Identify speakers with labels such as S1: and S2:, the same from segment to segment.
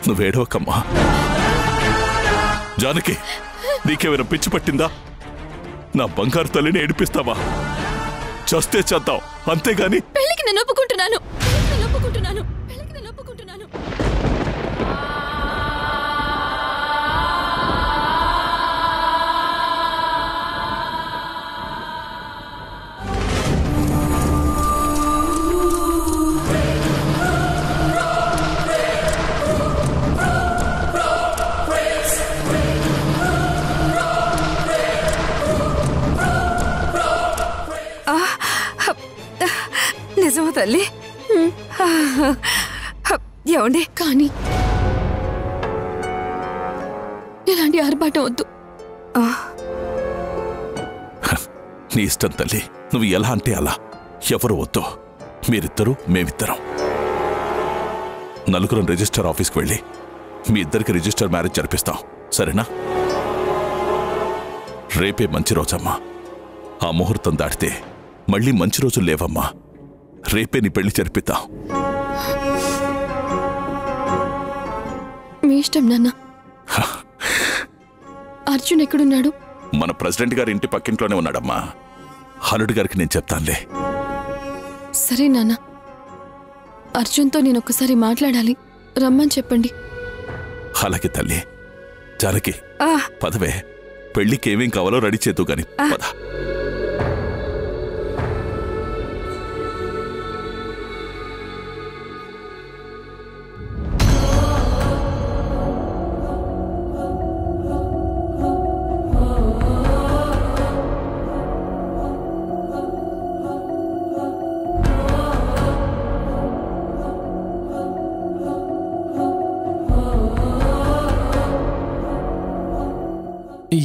S1: నువ్వేడవకమ్మా. జానకి, నీకేమైనా పిచ్చి పట్టిందా? నా బంగారు తల్లిని ఏడిపిస్తావా? చస్తే చేద్దాం, అంతేగాని.
S2: పెళ్లికి నేను ఒప్పుకుంటున్నాను.
S3: నిజమా తల్లి? ఏమండి?
S2: కానీ ఇలాంటి ఆర్భాటం వద్దు.
S1: నీ ఇష్టం తల్లి, నువ్వు ఎలా అంటే అలా. ఎవరు వద్దు, మీరిద్దరూ మేమిద్దరం. నలుగురం రిజిస్టర్ ఆఫీస్కి వెళ్ళి మీ ఇద్దరికి రిజిస్టర్ మ్యారేజ్ జరిపిస్తాం, సరేనా? రేపే మంచి రోజమ్మా. ఆ ముహూర్తం దాటితే మళ్ళీ మంచి రోజులు లేవమ్మా. రేపే నీ పెళ్లి జరిపిద్దాం.
S2: మీ ఇష్టం నాన్న. అర్జున్ ఎక్కడున్నాడు?
S1: మన ప్రెసిడెంట్ గారి ఇంటి పక్కింట్లోనే ఉన్నాడమ్మా. హలుడు గారికి నేను చెప్తానులే.
S2: సరే నాన్న, అర్జున్తో నేను ఒక్కసారి మాట్లాడాలి, రమ్మని చెప్పండి.
S1: అలాగే తల్లి. జానకి, పదవే. పెళ్లికి ఏమేం కావాలో రెడీ చేద్దు గాని పద.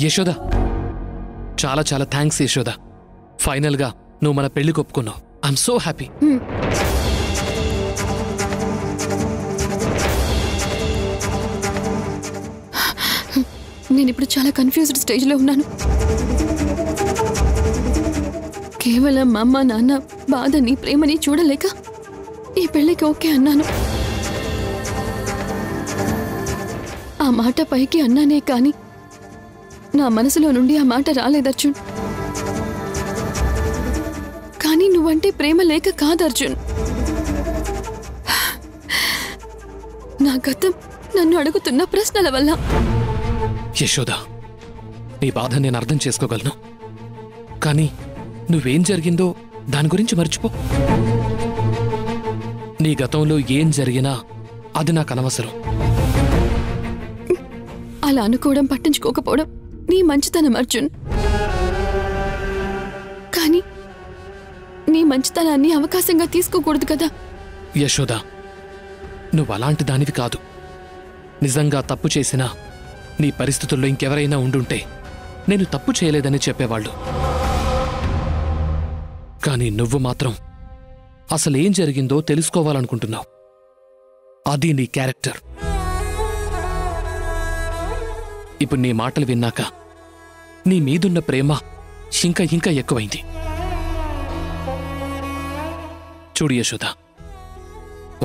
S4: యశోద, చాలా చాలా థ్యాంక్స్ యశోద. ఫైనల్ గా నువ్వు మన పెళ్లికి ఒప్పుకున్నావు. I'm so happy.
S2: నేను ఇప్పుడు చాలా కన్ఫ్యూజ్డ్ స్టేజ్లో ఉన్నాను. కేవలం మా అమ్మ నాన్న బాధని ప్రేమని చూడలేక ఈ పెళ్లికి ఓకే అన్నాను. ఆ మాట పైకి అన్నానే కానీ నా మనసులో నుండి ఆ మాట రాలేదు అర్జున్. కానీ నువ్వంటే ప్రేమ లేక కాదు అర్జున్. నా గతం నన్ను అడుగుతున్న ప్రశ్నల వల్ల.
S4: యశోద, నీ బాధ నేను అర్థం చేసుకోగలను. కానీ నువ్వేం జరిగిందో దాని గురించి మర్చిపో. నీ గతంలో ఏం జరిగినా అది నాకు అనవసరం.
S2: అలా అనుకోవడం, పట్టించుకోకపోవడం నీ మంచితనం అర్జున్. కానీ నీ మంచితనాన్ని అవకాశంగా తీసుకోకూడదు కదా.
S4: యశోద, నువ్వు అలాంటి దానివి కాదు. నిజంగా తప్పు చేసినా నీ పరిస్థితుల్లో ఇంకెవరైనా ఉండుంటే నేను తప్పు చేయలేదని చెప్పేవాళ్ళు. కానీ నువ్వు మాత్రం అసలేం జరిగిందో తెలుసుకోవాలనుకుంటున్నావు. అది నీ క్యారెక్టర్. ఇప్పుడు నీ మాటలు విన్నాక నీ మీదున్న ప్రేమ ఇంకా ఇంకా ఎక్కువైంది. చూడు యశోద,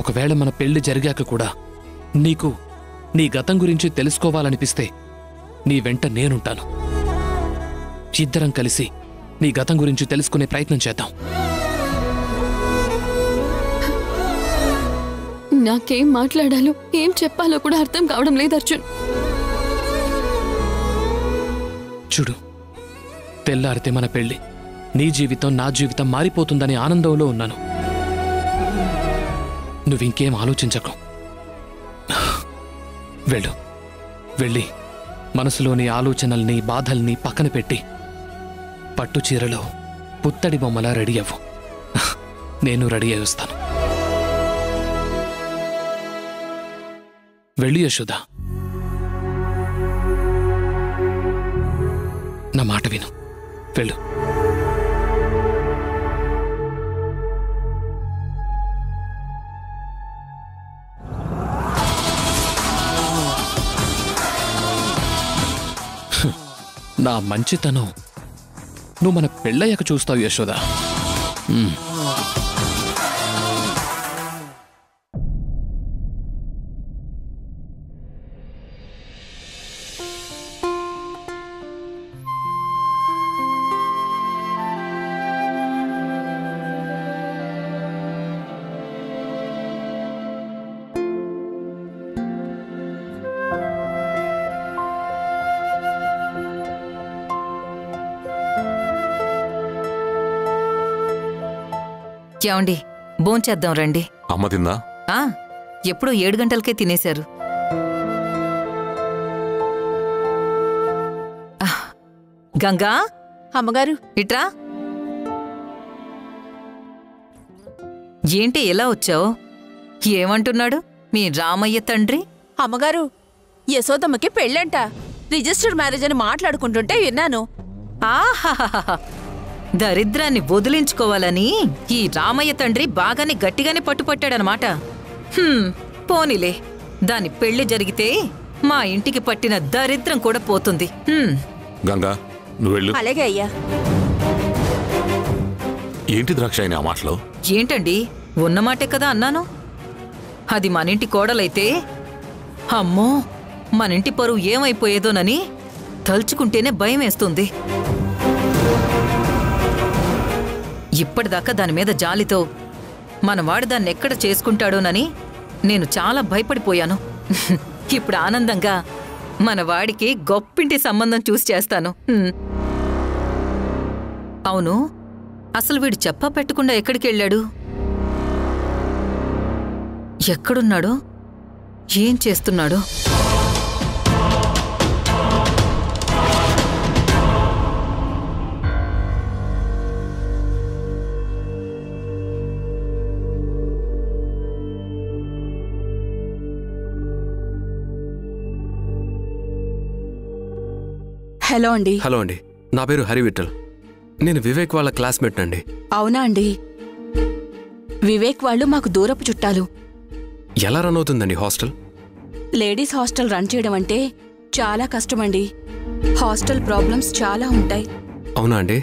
S4: ఒకవేళ మన పెళ్లి జరిగాక కూడా నీకు నీ గతం గురించి తెలుసుకోవాలనిపిస్తే నీ వెంట నేనుంటాను. ఇద్దరం కలిసి నీ గతం గురించి తెలుసుకునే ప్రయత్నం చేద్దాం.
S2: నాకేం మాట్లాడాలో ఏం చెప్పాలో కూడా అర్థం కావడం లేదు అర్జున్.
S4: చూడు, తెల్లారితే మన పెళ్లి, నీ జీవితం నా జీవితం మారిపోతుందనే ఆనందంలో ఉన్నాను. నువ్వింకేం ఆలోచించకు. వెళ్ళు, వెళ్ళి మనసులోని ఆలోచనల్ని బాధల్ని పక్కన పెట్టి పట్టు చీరలో పుత్తడి బొమ్మలా రెడీ అవ్వు. నేను రెడీ అయి వస్తాను. వెళ్ళు యశోద, నా మాట విను. వెళ్ళు. నా మంచితనం నువ్వు మన పెళ్ళయ్యాక చూస్తావు యశోద.
S3: ఏమండి భోంచేద్దాం రండి.
S1: అమ్మ తిందా?
S3: ఎప్పుడో 7 గంటలకే తినేశారు. గంగా,
S5: అమ్మగారు,
S3: ఇట్రా. ఏంటి ఎలా వచ్చావు? ఏమంటున్నాడు మీ రామయ్య తండ్రి?
S5: అమ్మగారు, యశోదమ్మకి పెళ్ళంట. రిజిస్టర్డ్ మ్యారేజ్ అని మాట్లాడుకుంటుంటే విన్నాను.
S3: ఆహాహాహా, దరిద్రాన్ని వదిలించుకోవాలని ఈ రామయ్య తండ్రి బాగానే గట్టిగానే పట్టుపట్టాడనమాట. పోనీలే, దాని పెళ్లి జరిగితే మా ఇంటికి పట్టిన దరిద్రం కూడా పోతుంది.
S1: గంగా, నువ్వు వెళ్ళు.
S5: అలాగే అయ్యా.
S1: ఏంటి ద్రాక్షాయని ఆ మాటలో?
S3: ఏంటండి, ఉన్నమాటే కదా అన్నాను. అది మనింటి కోడలైతే అమ్మో, మనింటి పరువు ఏమైపోయేదోనని తలుచుకుంటేనే భయమేస్తుంది. ఇప్పటిదాకా దాని మీద జాలితో మనవాడు దాన్నెక్కడ చేసుకుంటాడోనని నేను చాలా భయపడిపోయాను. ఇప్పుడు ఆనందంగా మనవాడికి గొప్పింటి సంబంధం చూసి చేస్తాను. అవును, అసలు వీడు చెప్పా పెట్టకుండా ఎక్కడికెళ్ళాడు? ఎక్కడున్నాడో, ఏం చేస్తున్నాడో?
S5: హలో అండి.
S6: హలో అండి, నా పేరు హరి విఠల్. నేను వివేక్ వాళ్ళ క్లాస్మేట్ అండి.
S5: అవునా అండి? వివేక్ వాళ్ళు మాకు దూరపు చుట్టాలు.
S6: ఎలా రన్ అవుతుందండి హాస్టల్?
S5: లేడీస్ హాస్టల్ రన్ చేయడం అంటే చాలా కష్టమండి. హాస్టల్ ప్రాబ్లమ్స్ చాలా ఉంటాయి.
S6: అవునా అండి?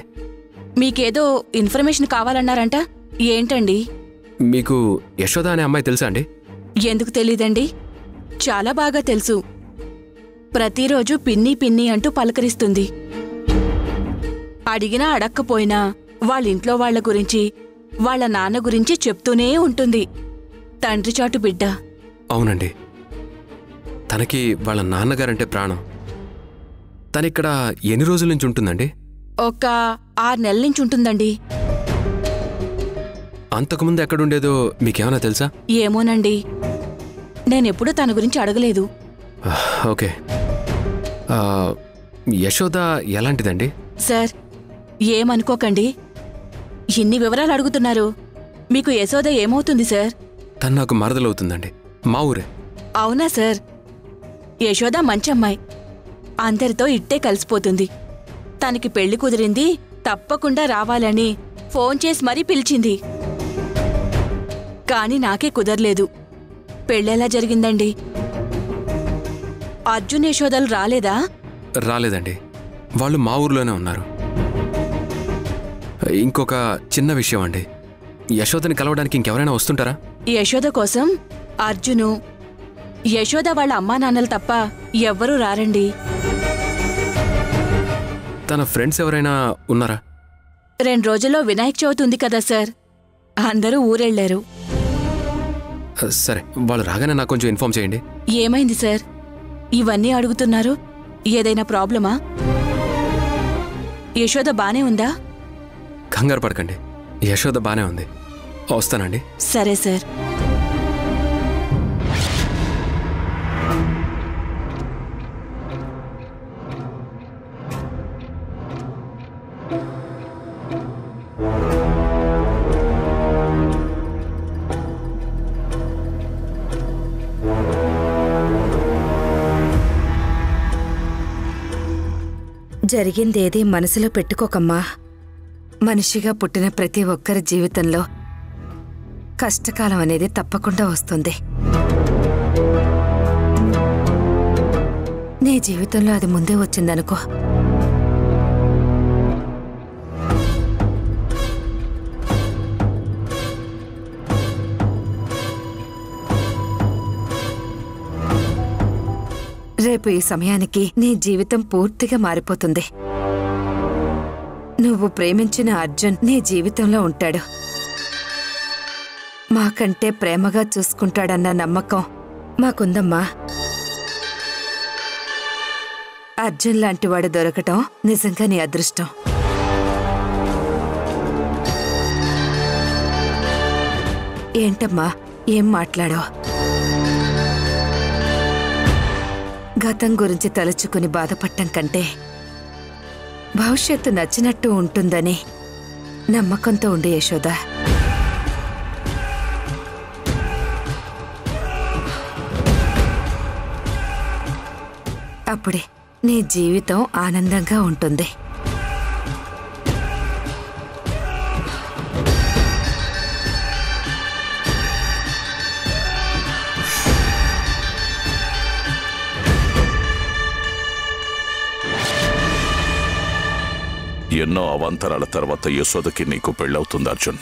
S5: మీకేదో ఇన్ఫర్మేషన్ కావాలన్నారంట, ఏంటండి?
S6: మీకు యశోద అనే అమ్మాయి తెలుసా అండి?
S5: ఎందుకు తెలీదండి, చాలా బాగా తెలుసు. ప్రతిరోజు పిన్ని పిన్ని అంటూ పలకరిస్తుంది. అడిగినా అడక్కపోయినా వాళ్ళింట్లో వాళ్ల గురించి, వాళ్ళ నాన్న గురించి చెప్తూనే ఉంటుంది. తండ్రి చాటు బిడ్డ.
S6: అవునండి, తనకి వాళ్ళ నాన్నగారంటే ప్రాణం. తనిక్కడ ఎన్ని రోజుల నుంచి ఉంటుందండి?
S5: ఒక 6 నెలల నుంచి ఉంటుందండి.
S6: అంతకుముందు ఎక్కడుండేదో మీకేమైనా తెలుసా?
S5: ఏమోనండి, నేనెప్పుడూ తన గురించి అడగలేదు.
S6: ఓకే. యశోద ఎలాంటిదండి?
S5: సార్, ఏమనుకోకండి, ఇన్ని వివరాలు అడుగుతున్నారు. మీకు యశోద ఏమవుతుంది సార్?
S6: తను నాకు మరదలవుతుందండి, మా ఊరే.
S5: అవునా సార్? యశోద మంచి అమ్మాయి, అందరితో ఇట్టే కలిసిపోతుంది. తనకి పెళ్లి కుదిరింది, తప్పకుండా రావాలని ఫోన్ చేసి మరీ పిలిచింది. కాని నాకే కుదరలేదు. పెళ్ళెలా జరిగిందండి? అర్జున్ యశోదలు రాలేదా?
S6: రాలేదండి, వాళ్ళు మా ఊర్లోనే ఉన్నారు. ఇంకొక చిన్న విషయం అండి, యశోదని కలవడానికి ఇంకెవరైనా వస్తుంటారా?
S5: యశోద కోసం అర్జును, యశోద వాళ్ళ అమ్మా నాన్నలు తప్ప ఎవ్వరూ రారండి.
S6: తన ఫ్రెండ్స్ ఎవరైనా ఉన్నారా?
S5: 2 రోజుల్లో వినాయక చవితి ఉంది కదా సార్, అందరూ ఊరెళ్లారు.
S6: సరే, వాళ్ళు రాగానే నాకు కొంచెం ఇన్ఫార్మ్ చేయండి.
S5: ఏమైంది సార్, ఇవన్నీ అడుగుతున్నారు? ఏదైనా ప్రాబ్లమా? యశోద బానే ఉందా?
S6: కంగారు పడకండి, యశోద బానే ఉంది. వస్తానండి.
S5: సరే సార్.
S7: జరిగిందేదీ మనసులో పెట్టుకోకమ్మా. మనిషిగా పుట్టిన ప్రతి ఒక్కరి జీవితంలో కష్టకాలం అనేది తప్పకుండా వస్తుంది. నీ జీవితంలో అది ముందే వచ్చిందనుకో. రేపు ఈ సమయానికి నీ జీవితం పూర్తిగా మారిపోతుంది. నువ్వు ప్రేమించిన అర్జున్ నీ జీవితంలో ఉంటాడు. మాకంటే ప్రేమగా చూసుకుంటాడన్న నమ్మకం మాకుందమ్మా. అర్జున్ లాంటివాడు దొరకటం నిజంగా నీ అదృష్టం. ఏంటమ్మా ఏం మాట్లాడో? గతం గురించి తలుచుకుని బాధపడటం కంటే భవిష్యత్తు నచ్చినట్టు ఉంటుందని నమ్మకంతో ఉండే యశోద. అప్పుడే నీ జీవితం ఆనందంగా ఉంటుంది.
S1: ఎన్నో అవాంతరాల తర్వాత యశోదకి నీకు పెళ్ళవుతుంది అర్జున్.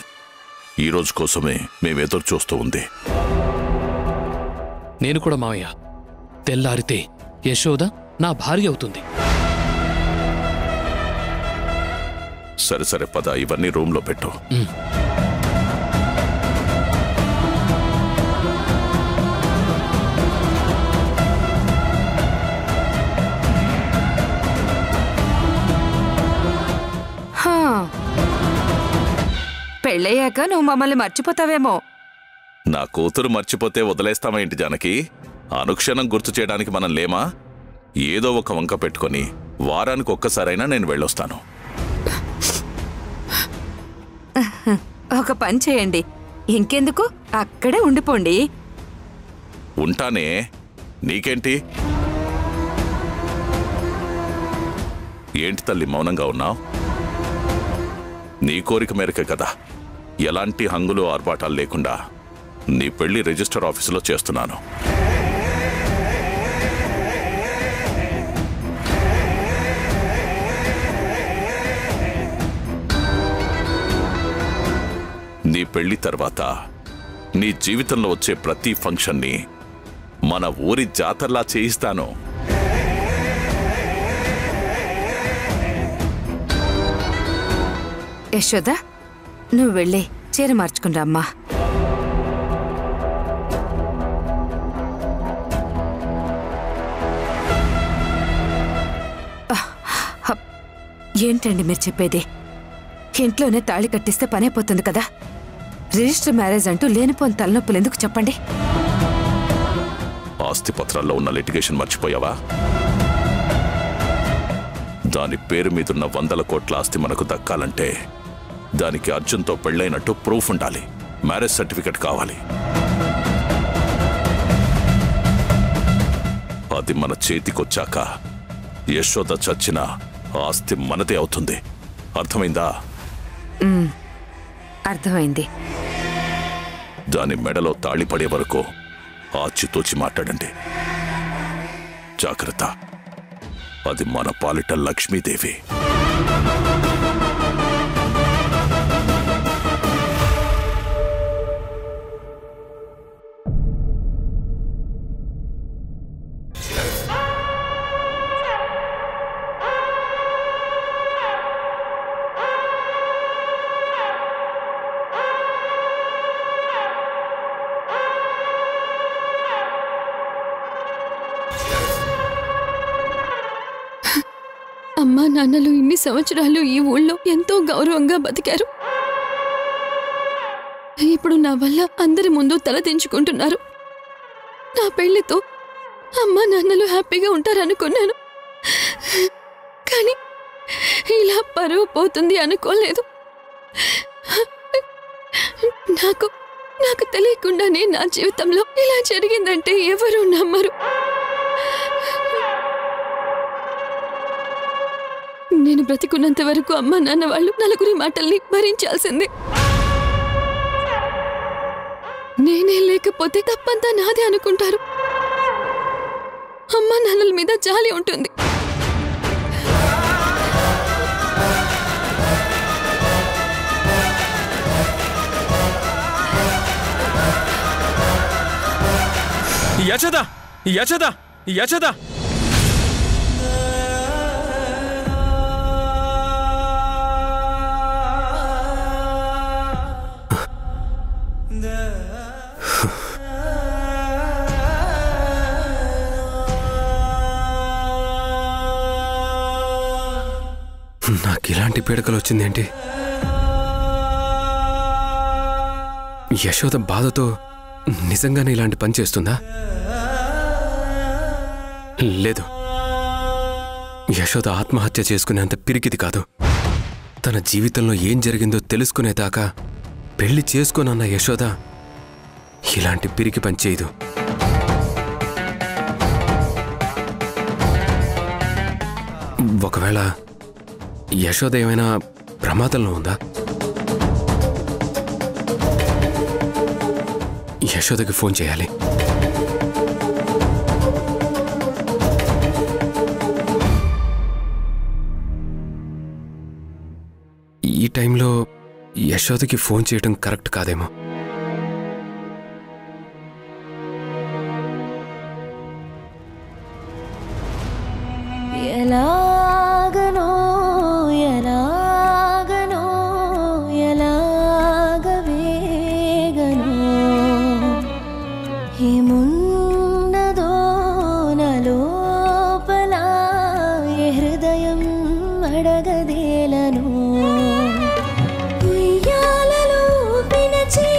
S1: ఈ రోజు కోసమే మేమెదురు చూస్తూ ఉంది.
S4: నేను కూడా మావయ్య, తెల్లారితే యశోద నా భార్య అవుతుంది.
S1: సరే సరే పద, ఇవన్నీ రూమ్లో పెట్టు.
S7: పెళ్ళయ్యాక నువ్వు మమ్మల్ని మర్చిపోతావేమో.
S1: నా కూతురు మర్చిపోతే వదిలేస్తామా ఏంటి జానకి? అనుక్షణం గుర్తు చేయడానికి మనం లేమా? ఏదో ఒక వంక పెట్టుకొని వారానికి ఒక్కసారైనా నేను వెళ్ళొస్తాను.
S7: ఒక పని చేయండి, ఇంకెందుకు అక్కడే ఉండిపోండి.
S1: ఉంటానే, నీకేంటి? ఏంటి తల్లి మౌనంగా ఉన్నావు? నీ కోరిక మేరకే కదా ఎలాంటి హంగులు ఆర్భాటాలు లేకుండా నీ పెళ్లి రిజిస్టర్ ఆఫీసులో చేస్తున్నాను. నీ పెళ్లి తర్వాత నీ జీవితంలో వచ్చే ప్రతి ఫంక్షన్ని మన ఊరి జాతరలా చేయిస్తాను.
S7: యశోద, నువ్వు వెళ్ళి చీర మార్చుకుని రమ్మా. ఏంటండి మీరు చెప్పేది? ఇంట్లోనే తాళి కట్టిస్తే పనైపోతుంది కదా. రిజిస్టర్ మ్యారేజ్ అంటూ లేనిపోని తలనొప్పులు ఎందుకు చెప్పండి?
S1: ఆస్తి పత్రాల్లో ఉన్న లిటిగేషన్ మర్చిపోయావా? దాని పేరు మీదున్న 100 కోట్ల ఆస్తి మనకు దక్కాలంటే దానికి అర్జున్తో పెళ్ళైనట్టు ప్రూఫ్ ఉండాలి. మ్యారేజ్ సర్టిఫికెట్ కావాలి. అది మన చేతికొచ్చాక యశోద చచ్చిన ఆస్తి మనదే అవుతుంది. అర్థమైందా?
S7: అర్థమైంది.
S1: దాని మెడలో తాళి పడే వరకు ఆచితూచి మాట్లాడండి. జాగ్రత్త, అది మన పాలిట లక్ష్మీదేవి.
S2: అమ్మా నాన్నలు ఇన్ని సంవత్సరాలు ఈ ఊళ్ళో ఎంతో గౌరవంగా బతికారు. ఇప్పుడు నా వల్ల అందరి ముందు తల దించుకుంటున్నారు. నా పెళ్లితో అమ్మా నాన్నలు హ్యాపీగా ఉంటారనుకున్నాను, కానీ ఇలా పరువు పోతుంది అనుకోలేదు. నాకు తెలియకుండానే నా జీవితంలో ఇలా జరిగిందంటే ఎవరూ నమ్మరు. నేను బ్రతికున్నంత వరకు అమ్మా నాన్న వాళ్ళు నలుగురి మాటల్ని భరించాల్సిందే. నేనే లేకపోతే తప్పంతా నాదే అనుకుంటారు. అమ్మా నాన్నల మీద జాలి ఉంటుంది.
S6: యశోద, యశోద, యశోద! నాకు ఇలాంటి పీడకలు వచ్చిందేంటి? యశోద బాధతో నిజంగానే ఇలాంటి పని చేస్తుందా? లేదు, యశోద ఆత్మహత్య చేసుకునేంత పిరికిది కాదు. తన జీవితంలో ఏం జరిగిందో తెలుసుకునేదాకా పెళ్లి చేసుకోనన్న యశోద ఇలాంటి పిరికి పని చేయదు. ఒకవేళ యశోద ఏమైనా ప్రమాదంలో ఉందా? యశోదకి ఫోన్ చేయాలి. ఈ టైంలో యశోదకి ఫోన్ చేయడం కరెక్ట్ కాదేమో.
S8: ఎలాగనో ఎలాగనో ఎలాగవేగనో ఏమున్నదో నలోపల ఏ హృదయం అడగదేలను. ఉయ్యాలలో పినచి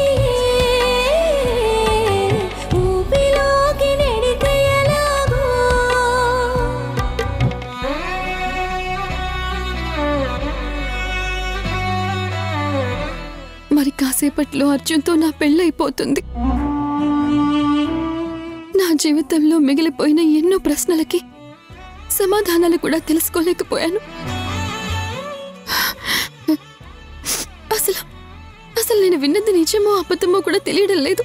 S8: ఊపిలోకి నెడితే ఎలాగో.
S2: మరి కాసేపట్లో అర్జున్తో నా పెళ్ళైపోతుంది. నా జీవితంలో మిగిలిపోయిన ఎన్నో ప్రశ్నలకి సమాధానాలు కూడా తెలుసుకోలేకపోయాను. అసలు నేను విన్నది నిజమో అబద్ధమో కూడా తెలియడం లేదు.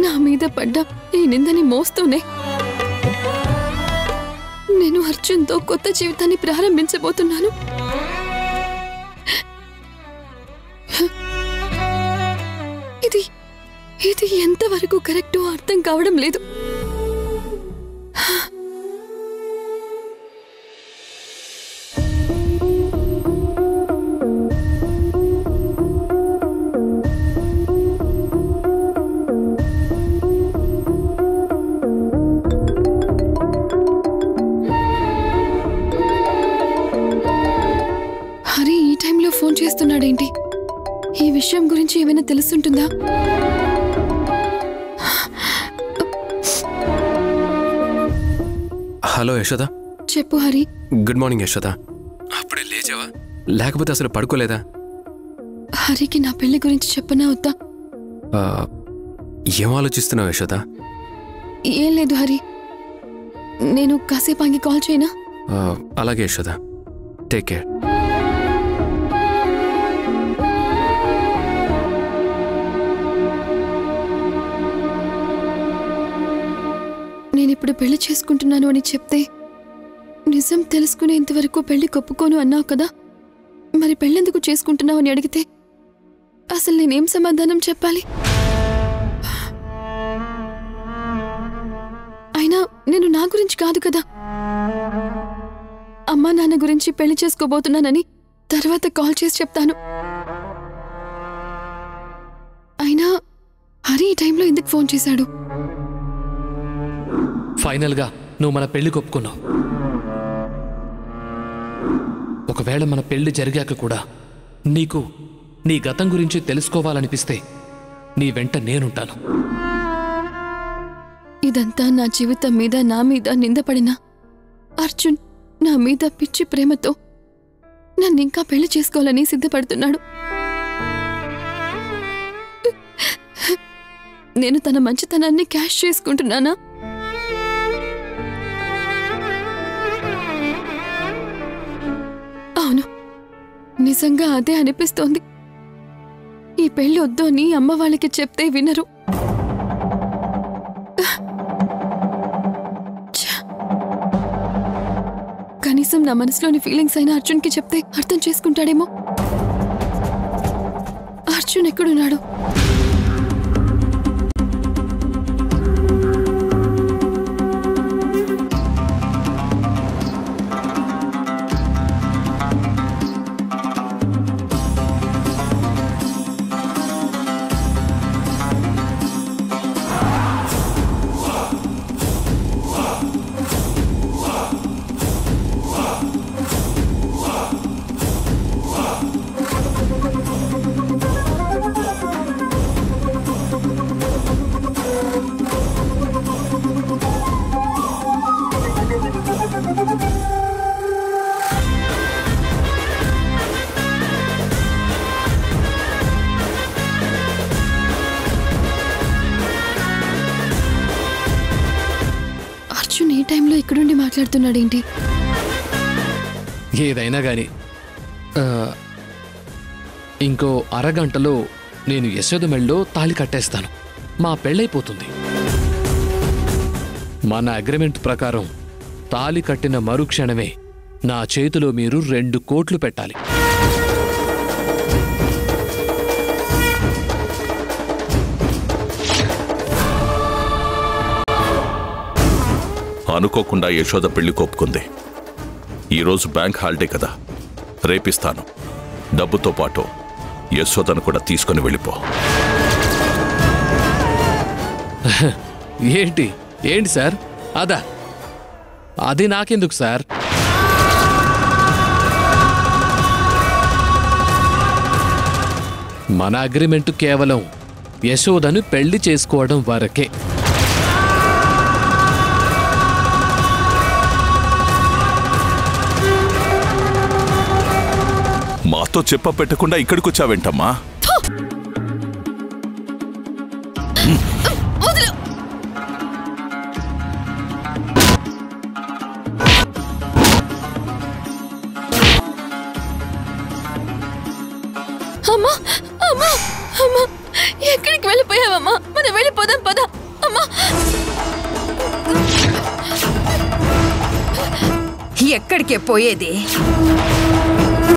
S2: నా మీద పడ్డ ఈ నిందని మోస్తూనే నేను అర్జున్తో కొత్త జీవితాన్ని ప్రారంభించబోతున్నాను. ఇది ఎంతవరకు కరెక్టో అర్థం కావడం లేదు. హరి ఈ టైంలో ఫోన్ చేస్తున్నాడేంటి? ఈ విషయం గురించి ఏమైనా తెలుసుంటుందా?
S6: హలో యశోద.
S2: చెప్పు హరి.
S6: Good morning Yashoda. అప్పుడే లేచావా? లేకపోతే అసలు పడుకోలేదా?
S2: హరికి నా పెళ్లి గురించి చెప్పనా వద్దా?
S6: ఏం ఆలోచిస్తున్నావు యశోద?
S2: ఏం లేదు హరి, నేను కాసేపు ఆగి కాల్ చేయనా?
S6: అలాగే యశోద, టేక్ కేర్.
S2: నేనిప్పుడు పెళ్లి చేసుకుంటున్నాను అని చెప్తే నిజం తెలుసుకునేంతవరకు పెళ్లి కొప్పుకోను అన్నావు కదా. మరి పెళ్ళెందుకు చేసుకుంటున్నావు అని అడిగితే అసలు నేనేం సమాధానం చెప్పాలి? అయినా నేను నా గురించి కాదు కదా, అమ్మా నాన్న గురించి పెళ్లి చేసుకోబోతున్నానని తర్వాత కాల్ చేసి చెప్తాను. అయినా హరి ఈ టైంలో ఎందుకు ఫోన్ చేశాడు?
S4: ఫైనల్గా నువ్వు మన పెళ్లి ఒప్పుకున్నావు. ఒకవేళ మన పెళ్లి జరిగాక కూడా నీకు నీ గతం గురించి తెలుసుకోవాలనిపిస్తే నీ వెంట నేనుంటాను.
S2: ఇదంతా నా జీవితం మీద నా మీద నిందపడిన అర్జున్ నా మీద పిచ్చి ప్రేమతో నన్నింకా పెళ్లి చేసుకోవాలని సిద్ధపడుతున్నాడు. నేను తన మంచితనాన్ని క్యాష్ చేసుకుంటున్నానా? అవును, నిజంగా అదే అనిపిస్తోంది. ఈ పెళ్లి వద్దు అని అమ్మ వాళ్ళకి చెప్తే వినరు. కనీసం నా మనసులోని ఫీలింగ్స్ అయినా అర్జున్కి చెప్తే అర్థం చేసుకుంటాడేమో. అర్జున్ ఎక్కడున్నాడు? అర్జున్ ఈ టైంలో ఇక్కడుండి మాట్లాడుతున్నాడేంటి?
S4: ఏదైనా గాని ఇంకో అరగంటలో నేను యశోద మెళ్ళో తాళి కట్టేస్తాను. మా పెళ్ళైపోతుంది. మన అగ్రిమెంట్ ప్రకారం తాళి కట్టిన మరుక్షణమే నా చేతిలో మీరు 2 కోట్లు పెట్టాలి.
S1: అనుకోకుండా యశోద పెళ్లి కొప్పుకుంది. ఈరోజు బ్యాంక్ హాలిడే కదా, రేపిస్తాను. డబ్బుతో పాటు యశోదను కూడా తీసుకుని వెళ్ళిపో.
S4: ఏంటి ఏంటి సార్? అది నాకెందుకు సార్? మన అగ్రిమెంట్ కేవలం యశోదను పెళ్లి చేసుకోవడం వరకే.
S1: మాతో చెప్ప పెట్టకుండా ఇక్కడికొచ్చావేంటమ్మా?
S2: అమ్మా అమ్మా అమ్మా, ఎక్కడికి వెళ్ళిపోయావమ్మా? మనం వెళ్ళిపోదాం పద. అమ్మా,
S7: ఎక్కడికే పోయేది?